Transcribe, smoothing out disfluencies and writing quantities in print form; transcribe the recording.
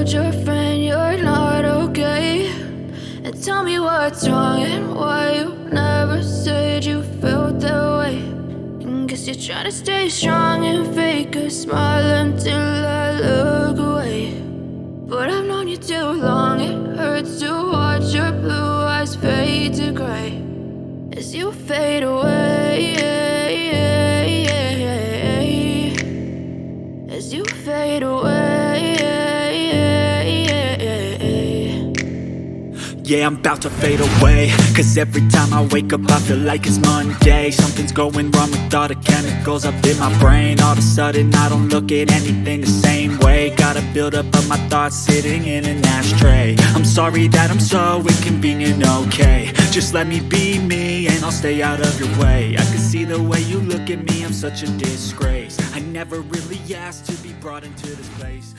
told your friend you're not okay, and tell me what's wrong and why you never said you felt that way. And guess you're trying to stay strong and fake a smile until I look away. But I've known you too long, it hurts to watch your blue eyes fade to gray as you fade away, as you fade away. Yeah, I'm about to fade away, cause every time I wake up I feel like it's Monday. Something's going wrong with all the chemicals up in my brain. All of a sudden I don't look at anything the same way. Got a buildup of my thoughts sitting in an ashtray. I'm sorry that I'm so inconvenient, okay. Just let me be me and I'll stay out of your way. I can see the way you look at me, I'm such a disgrace. I never really asked to be brought into this place.